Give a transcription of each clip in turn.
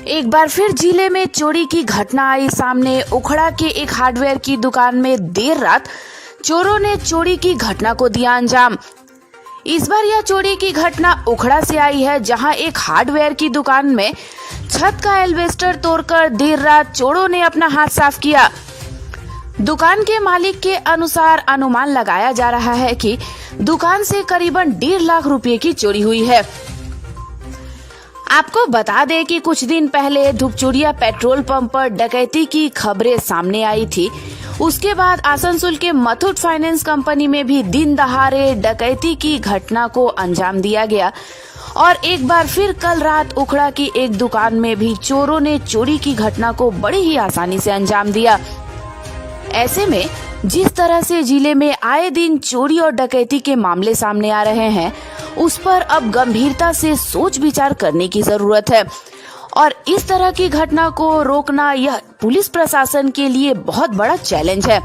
एक बार फिर जिले में चोरी की घटना आई सामने। उखड़ा के एक हार्डवेयर की दुकान में देर रात चोरों ने चोरी की घटना को दिया अंजाम। इस बार यह चोरी की घटना उखड़ा से आई है, जहां एक हार्डवेयर की दुकान में छत का एल्वेस्टर तोड़कर देर रात चोरों ने अपना हाथ साफ किया। दुकान के मालिक के अनुसार अनुमान लगाया जा रहा है कि दुकान से करीबन 1.5 लाख रुपए की चोरी हुई है। आपको बता दें कि कुछ दिन पहले धुपचुड़िया पेट्रोल पंप पर डकैती की खबरें सामने आई थी। उसके बाद आसनसोल के मुथूट फाइनेंस कंपनी में भी दिन दहाड़े डकैती की घटना को अंजाम दिया गया और एक बार फिर कल रात उखड़ा की एक दुकान में भी चोरों ने चोरी की घटना को बड़ी ही आसानी से अंजाम दिया। ऐसे में जिस तरह से जिले में आए दिन चोरी और डकैती के मामले सामने आ रहे हैं, उस पर अब गंभीरता से सोच विचार करने की जरूरत है और इस तरह की घटना को रोकना यह पुलिस प्रशासन के लिए बहुत बड़ा चैलेंज है,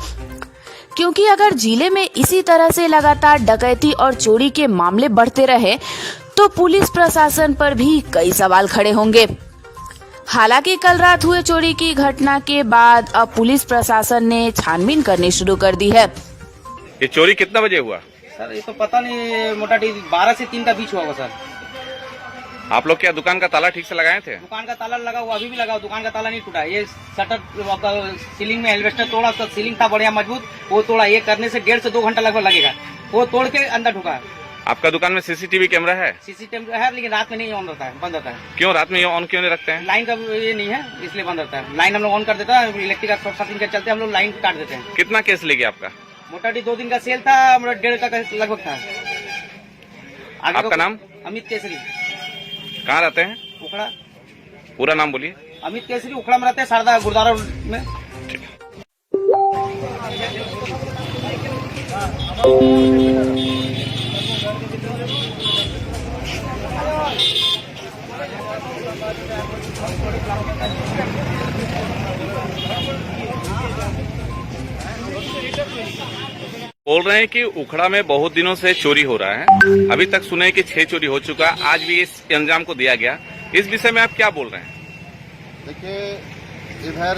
क्योंकि अगर जिले में इसी तरह से लगातार डकैती और चोरी के मामले बढ़ते रहे तो पुलिस प्रशासन पर भी कई सवाल खड़े होंगे। हालांकि कल रात हुए चोरी की घटना के बाद अब पुलिस प्रशासन ने छानबीन करनी शुरू कर दी है। ये चोरी कितना बजे हुआ? सर ये तो पता नहीं, मोटाटी 12 से 3 का बीच हुआ सर। आप लोग क्या दुकान का ताला ठीक से लगाए थे? दुकान का ताला लगा हुआ, अभी भी लगा हुआ, दुकान का ताला नहीं टूटा। ये शटर सीलिंग में एल्वेस्टर तोड़ा, उसका सीलिंग था बढ़िया मजबूत, वो तोड़ा। ये करने से 1.5 से 2 घंटा लगभग लगेगा। वो तोड़ के अंदर ढुका। आपका दुकान में सीसीटीवी कैमरा है? सीसीटीवी है, लेकिन रात में नहीं ऑन रहता है, बंद रहता है। क्यों रात में ऑन क्यों नहीं रखते हैं? लाइन का ये नहीं है, इसलिए बंद रहता है। लाइन हम लोग ऑन कर देता है, इलेक्ट्रिक का शॉर्ट सर्किट के चलते हम लोग लाइन काट देते हैं। कितना केस ले गया आपका? मोटाटी 2 दिन का सेल था, हमारा 1.5 का लगभग था। आपका नाम? अमित केसरी। कहाँ रहते हैं? उखड़ा। पूरा नाम बोलिए। अमित केसरी, उखड़ा में रहते हैं, शारदा गुरुद्वारा में। बोल रहे हैं कि उखड़ा में बहुत दिनों से चोरी हो रहा है। अभी तक सुने कि 6 चोरी हो चुका, आज भी इस अंजाम को दिया गया। इस विषय में आप क्या बोल रहे हैं? देखिए, इधर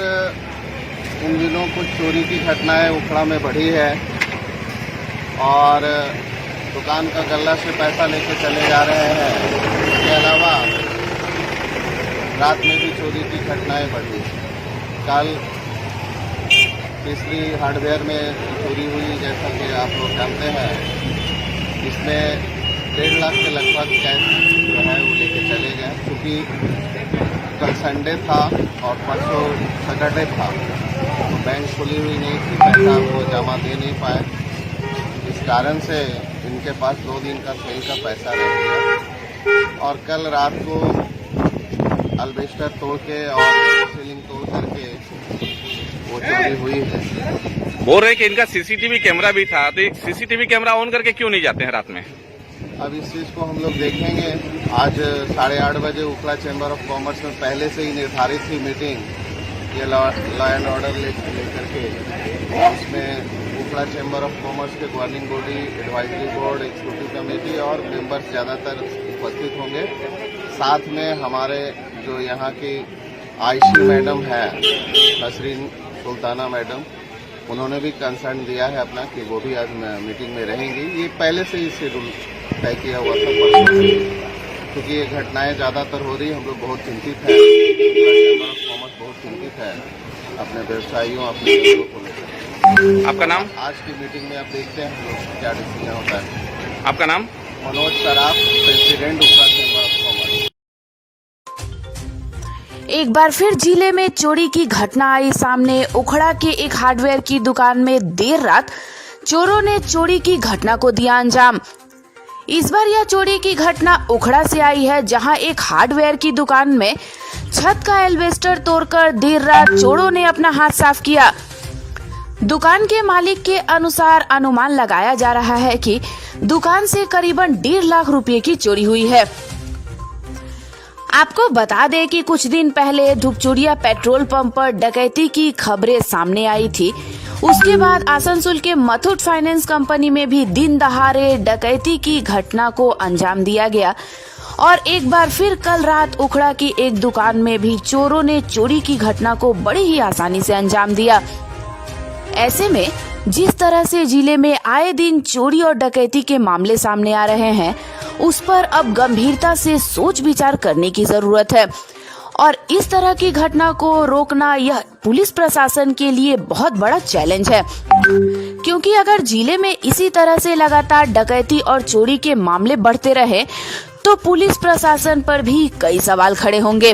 इन दिनों कुछ चोरी की घटनाएं उखड़ा में बढ़ी है और दुकान का गल्ला से पैसा लेके चले जा रहे हैं। इसके अलावा रात में भी चोरी की घटनाएं बढ़ी। कल तीसरी हार्डवेयर में चोरी हुई, जैसा कि आप लोग जानते हैं। इसमें 1.5 लाख के लगभग कैश जो है वो लेके चले गए, क्योंकि कल संडे था और परसों सैटरडे था, तो बैंक खुली हुई नहीं थी, पैसा वो जमा दे नहीं पाए। इस कारण से इनके पास 2 दिन का सेल का पैसा रह गया और कल रात को एल्वेस्टर तोड़ के और सीलिंग तोड़ करके वो चोरी हुई है। बोल रहे हैं कि इनका सीसीटीवी कैमरा भी था, तो सीसीटीवी कैमरा ऑन करके क्यों नहीं जाते हैं रात में? अब इस चीज़ को हम लोग देखेंगे। आज 8:30 बजे उखड़ा चैम्बर ऑफ कॉमर्स में पहले से ही निर्धारित थी मीटिंग, ये लॉ एंड ऑर्डर लेकर के। उसमें उखड़ा चैम्बर ऑफ कॉमर्स के governing body, advisory board, executive committee और मेंबर्स ज़्यादातर उपस्थित होंगे। साथ में हमारे जो यहाँ की आईसी मैडम है, नसरीन सुल्ताना मैडम, उन्होंने भी कंसर्न दिया है अपना कि वो भी आज मीटिंग में रहेंगी। ये पहले से ही शेड्यूल तय किया हुआ था परसों से, क्योंकि ये घटनाएं ज़्यादातर हो रही। हम लोग बहुत चिंतित हैं, चैम्बर ऑफ कॉमर्स बहुत चिंतित है अपने व्यवसायियों, अपने लोगों को लेकर। आपका नाम? आज की मीटिंग में आप देखते हैं हम लोग क्या डिसीजन होता है। आपका नाम? Manoj Saraf, president Ukhra chamber of commerce. एक बार फिर जिले में चोरी की घटना आई सामने। उखड़ा के एक हार्डवेयर की दुकान में देर रात चोरों ने चोरी की घटना को दिया अंजाम। इस बार यह चोरी की घटना उखड़ा से आई है, जहां एक हार्डवेयर की दुकान में छत का एल्वेस्टर तोड़कर देर रात चोरों ने अपना हाथ साफ किया। दुकान के मालिक के अनुसार अनुमान लगाया जा रहा है कि दुकान से करीबन 1.5 लाख रुपए की चोरी हुई है। आपको बता दें कि कुछ दिन पहले धुपचुड़िया पेट्रोल पंप पर डकैती की खबरें सामने आई थी। उसके बाद आसनसोल के मुथूट फाइनेंस कंपनी में भी दिन दहाड़े डकैती की घटना को अंजाम दिया गया और एक बार फिर कल रात उखड़ा की एक दुकान में भी चोरों ने चोरी की घटना को बड़ी ही आसानी से अंजाम दिया। ऐसे में जिस तरह से जिले में आए दिन चोरी और डकैती के मामले सामने आ रहे हैं, उस पर अब गंभीरता से सोच विचार करने की जरूरत है और इस तरह की घटना को रोकना यह पुलिस प्रशासन के लिए बहुत बड़ा चैलेंज है, क्योंकि अगर जिले में इसी तरह से लगातार डकैती और चोरी के मामले बढ़ते रहे तो पुलिस प्रशासन पर भी कई सवाल खड़े होंगे।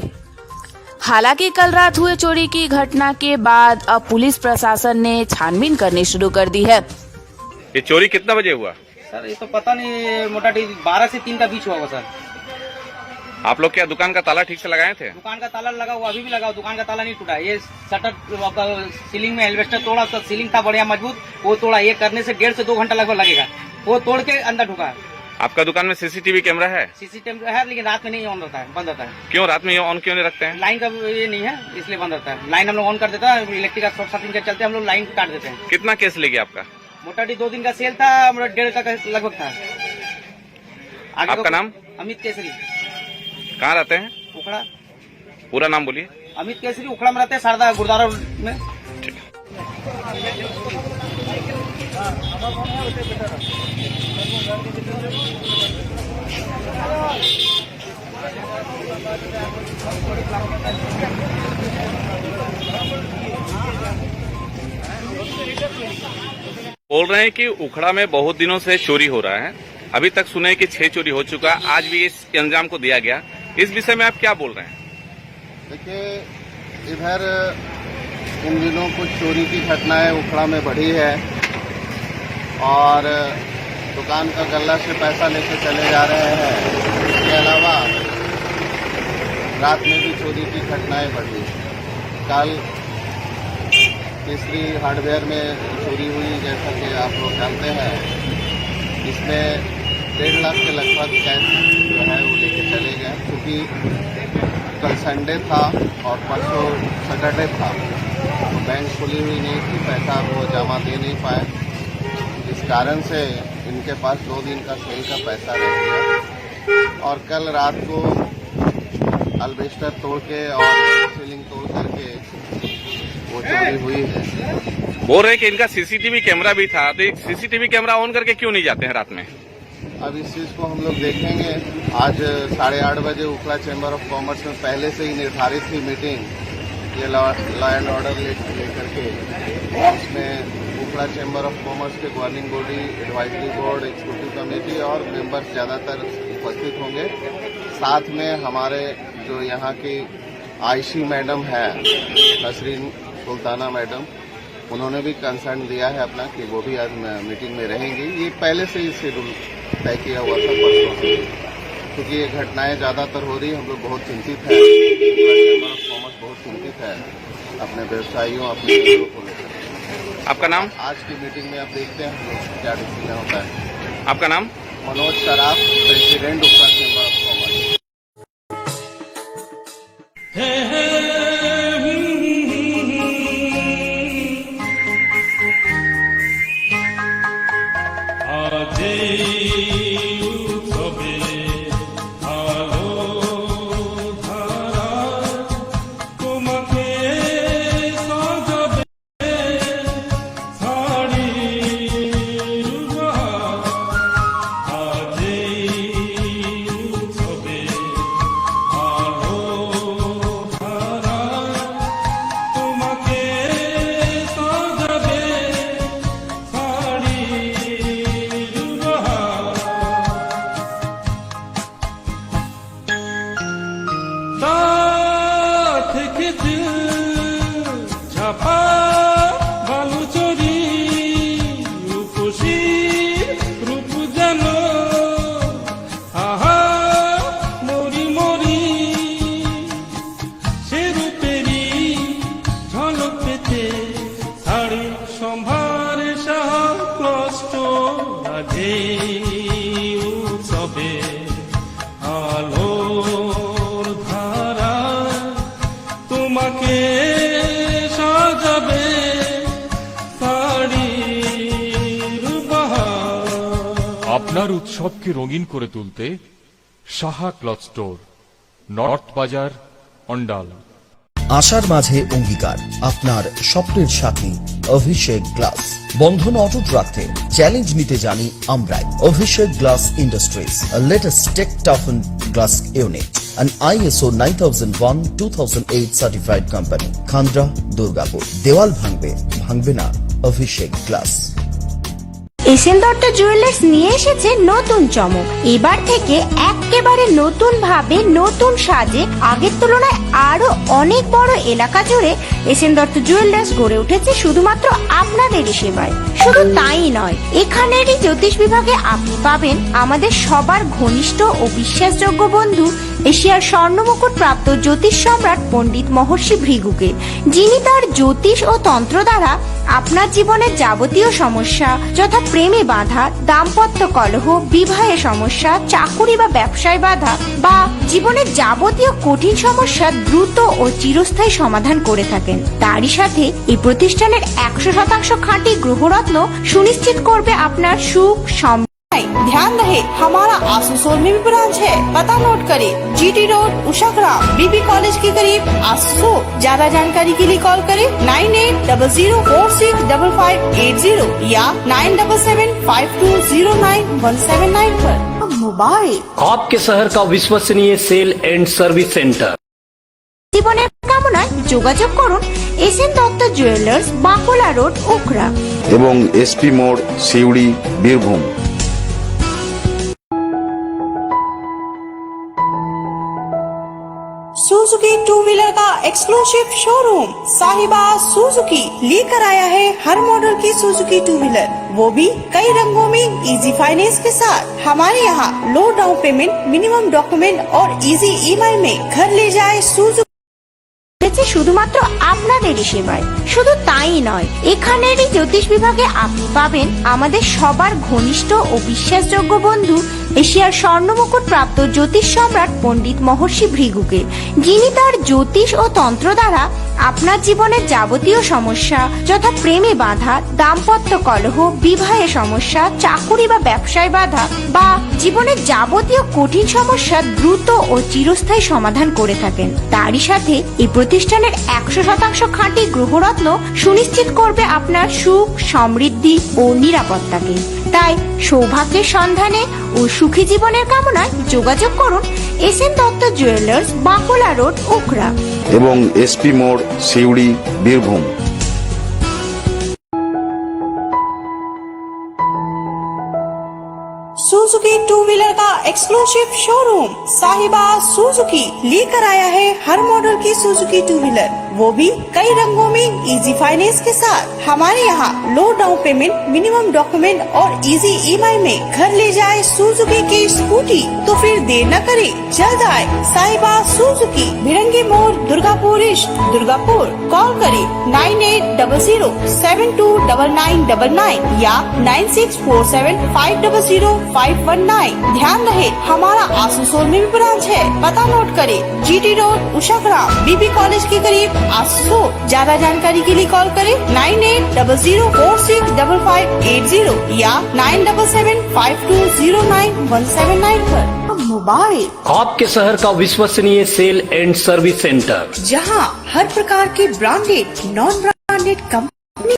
हालांकि कल रात हुए चोरी की घटना के बाद अब पुलिस प्रशासन ने छानबीन करनी शुरू कर दी है। ये चोरी कितना बजे हुआ? सर ये तो पता नहीं, मोटाटी 12 से 3 का बीच हुआ सर। आप लोग क्या दुकान का ताला ठीक से लगाए थे? दुकान का ताला लगा हुआ, अभी भी लगा हुआ, दुकान का ताला नहीं टूटा। ये शटर सीलिंग में एल्वेस्टर तोड़ा, उसका सीलिंग था बढ़िया मजबूत, वो तोड़ा। ये करने से 1.5 से 2 घंटा लगभग लगेगा। वो तोड़ के अंदर ढुका। आपका दुकान में सीसीटीवी कैमरा है? सीसीटीवी है, लेकिन रात में नहीं ऑन रहता है, बंद रहता है। क्यों रात में ये ऑन क्यों नहीं रखते हैं? लाइन का ये नहीं है, इसलिए बंद रहता है। लाइन हम लोग ऑन कर देता है, इलेक्ट्रिक का शॉर्ट सर्किट के चलते हम लोग लाइन काट देते हैं। कितना केस ले गया आपका? मोटाटी 2 दिन का सेल था, 1.5 का लगभग था। आपका नाम? अमित केसरी। कहाँ रहते हैं? उखड़ा। पूरा नाम बोलिए। अमित केसरी, उखड़ा में रहते हैं, शारदा गुरुद्वारा में। ठीक है। बोल रहे हैं कि उखड़ा में बहुत दिनों से चोरी हो रहा है। अभी तक सुने कि 6 चोरी हो चुका, आज भी इस अंजाम को दिया गया। इस विषय में आप क्या बोल रहे हैं? देखिए, इधर इन दिनों कुछ चोरी की घटनाएं उखड़ा में बढ़ी है और दुकान का गल्ला से पैसा लेके चले जा रहे हैं। इसके अलावा रात में भी चोरी की घटनाएं बढ़ी। कल तीसरी हार्डवेयर में चोरी हुई, जैसा कि आप लोग जानते हैं। इसमें 1.5 लाख के लगभग कैश जो है वो लेके चले गए, क्योंकि कल संडे था और परसों सैटरडे था, तो बैंक खुली हुई नहीं थी, पैसा वो जमा दे नहीं पाए। इस कारण से इनके पास 2 दिन का सेल का पैसा रह गया और कल रात को अल्बेस्टर तोड़ के और सीलिंग तोड़ करके वो चोरी हुई है। बोल रहे हैं कि इनका सीसीटीवी कैमरा भी था, तो एक सीसीटीवी कैमरा ऑन करके क्यों नहीं जाते हैं रात में? अब इस चीज़ को हम लोग देखेंगे। आज 8:30 बजे उखड़ा चैम्बर ऑफ कॉमर्स में पहले से ही निर्धारित थी मीटिंग, ये लॉ एंड ऑर्डर लेकर के। उसमें उखड़ा चैम्बर ऑफ कॉमर्स के governing body, advisory board, executive committee और मेंबर्स ज़्यादातर उपस्थित होंगे। साथ में हमारे जो यहाँ की आईसी मैडम है, नसरीन सुल्ताना मैडम, उन्होंने भी कंसर्न दिया है अपना कि वो भी आज मीटिंग में रहेंगी। ये पहले से ही शेड्यूल तय किया हुआ था परसों से, क्योंकि ये घटनाएं ज़्यादातर हो रही। हम लोग बहुत चिंतित हैं, चैम्बर ऑफ कॉमर्स बहुत चिंतित है अपने व्यवसायियों, अपने लोगों को लेकर। आपका नाम? आज की मीटिंग में आप देखते हैं हम लोग क्या डिसीजन होता है। आपका नाम? Manoj Saraf, president Ukhra chamber of commerce. আপনার উৎসবকে রঙিন করে তুলতে সাহা ক্লথ স্টোর, নর্থ বাজার, অন্ডাল। আশার মাঝে অঙ্গীকার, আপনার স্বপ্নের সাথী অভিষেক গ্লাস। বন্ধন অটুট রাখতে চ্যালেঞ্জ নিতে জানি আমরাই। Abhishek glass industries, latest tech টাফন glass unit, an ISO 9001-2008 certified company, Khandra, Durgapur. দেওয়াল ভাঙবে না Abhishek glass. SN Dutta jewellers নিয়ে এসেছে নতুন চমক। এবার থেকে একেবারে নতুন ভাবে, নতুন সাজে, আগের তুলনায় আরো অনেক বড় এলাকা জুড়ে এসএন দত্ত জুয়েলার্স গড়ে উঠেছে শুধুমাত্র আপনাদেরই সেবায়। শুধু তাই নয়, এখানেরই জ্যোতিষ বিভাগে আপনি পাবেন আমাদের সবার ঘনিষ্ঠ ও বিশ্বাসযোগ্য বন্ধু, এশিয়ার স্বর্ণমুকুট প্রাপ্ত জ্যোতিষ সম্রাট পণ্ডিত মহর্ষি ভৃগুকে, যিনি তার জ্যোতিষ ও তন্ত্র দ্বারা আপনার জীবনের যাবতীয় সমস্যা যথা প্রেমে বাধা, দাম্পত্য কলহ, বিবাহে সমস্যা, চাকুরি বা ব্যবসায় বাধা বা জীবনের যাবতীয় কঠিন সমস্যা দ্রুত ও চিরস্থায়ী সমাধান করে থাকেন। তারই সাথে এই প্রতিষ্ঠানের 100% খাঁটি গ্রহরত্ন সুনিশ্চিত করবে আপনার সুখ সমৃদ্ধি। ध्यान रहे, हमारा आसनसोल में भी ब्रांच है। पता नोट करें, GT रोड, उषाग्राम, बीबी कॉलेज के करीब, आसनसोल। ज्यादा जानकारी के लिए कॉल करें 9800465580 या 9775209179 पर। मोबाइल आपके शहर का विश्वसनीय सेल एंड सर्विस सेंटर। জীবনের কামনায় যোগাযোগ করুন SN Dutta jewellers, Bankura road, Ukhra এবং এসপি মোড়, Suri, Birbhum. Suzuki two wheeler का एक्सक्लूसिव शोरूम साहिबा सुजुकी लेकर आया है हर मॉडल की सुजुकी टू व्हीलर, वो भी कई रंगों में इजी फाइनेंस के साथ। हमारे यहाँ लो डाउन पेमेंट, मिनिमम डॉक्यूमेंट और इजी EMI में घर ले जाए सुजुकी। শুধুমাত্র আপনাদেরই সেবায়। শুধু তাই নয়, এখানেরই জ্যোতিষ বিভাগে আপনি পাবেন আমাদের সবার ঘনিষ্ঠ ও বিশ্বাসযোগ্য বন্ধু, এশিয়ার স্বর্ণমুকুট প্রাপ্ত জ্যোতিষ সম্রাট পণ্ডিত মহর্ষি ভৃগুকে, যিনি তার জ্যোতিষ ও তন্ত্র দ্বারা আপনার জীবনের যাবতীয় সমস্যা যথা প্রেমে বাধা, দাম্পত্য কলহ, বিবাহে সমস্যা, চাকুরি বা ব্যবসায় বাধা বা জীবনের যাবতীয় কঠিন সমস্যা দ্রুত ও চিরস্থায়ী সমাধান করে থাকেন। তারই সাথে এই প্রতিষ্ঠানের 100% খাঁটি গ্রহরত্ন সুনিশ্চিত করবে আপনার সুখ, সমৃদ্ধি ও নিরাপত্তাকে। তাই সৌভাগ্যের সন্ধানে ও সুখী জীবনের কামনায় যোগাযোগ করুন SN Dutta jewellers, Bankura road, Ukhra এবং এসপি মোড়, Suri, Birbhum. Suzuki two wheeler का एक्सक्लूसिव शोरूम साहिबा सुजुकी लेकर आया है हर मॉडल की सुजुकी टू व्हीलर, वो भी कई रंगों में इजी फाइनेंस के साथ। हमारे यहाँ लो डाउन पेमेंट, मिनिमम डॉक्यूमेंट और इजी EMI में घर ले जाए सुजुकी की स्कूटी। तो फिर देर न करे, जल्द आए साहिबा सुजुकी, भिरंगी मोड़, दुर्गापुर ईस्ट, दुर्गापुर। कॉल करे 9800729999 या 9647500519। ध्यान रहे, हमारा आसनसोल में भी ब्रांच है। पता नोट करे, GT रोड, उषाग्राम, बीबी कॉलेज के करीब, आसनसोल। ज्यादा जानकारी के लिए कॉल करे 9800465580 या 9775209179 पर। मोबाइल आपके शहर का विश्वसनीय सेल एंड सर्विस सेंटर, जहां हर प्रकार के branded, non branded company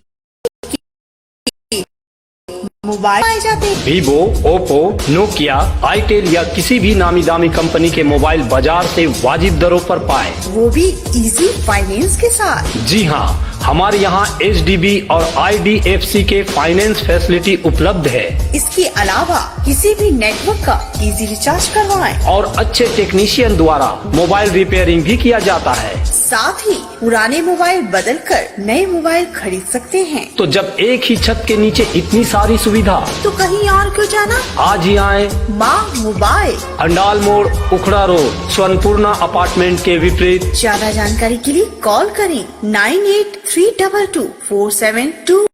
mobile पाए जाते हैं। वीवो, ओप्पो, नोकिया, आईटेल या किसी भी नामी दामी कंपनी के मोबाइल बाजार से वाजिब दरों पर पाएं। वो भी इजी फाइनेंस के साथ। जी हाँ, हमारे यहाँ HDB और IDFC के फाइनेंस फैसिलिटी उपलब्ध है। इसके अलावा किसी भी नेटवर्क का इजी रिचार्ज करवाएं और अच्छे टेक्नीशियन द्वारा मोबाइल रिपेयरिंग भी किया जाता है। साथ ही पुराने मोबाइल बदलकर नए मोबाइल खरीद सकते हैं। तो जब एक ही छत के नीचे इतनी सारी सुविधा, तो कहीं और क्यों जाना, आज ही आए माँ मोबाइल, अंडाल मोड़, उखड़ा रोड, स्वर्णपूर्णा अपार्टमेंट के विपरीत। ज्यादा जानकारी के लिए कॉल करें 98322472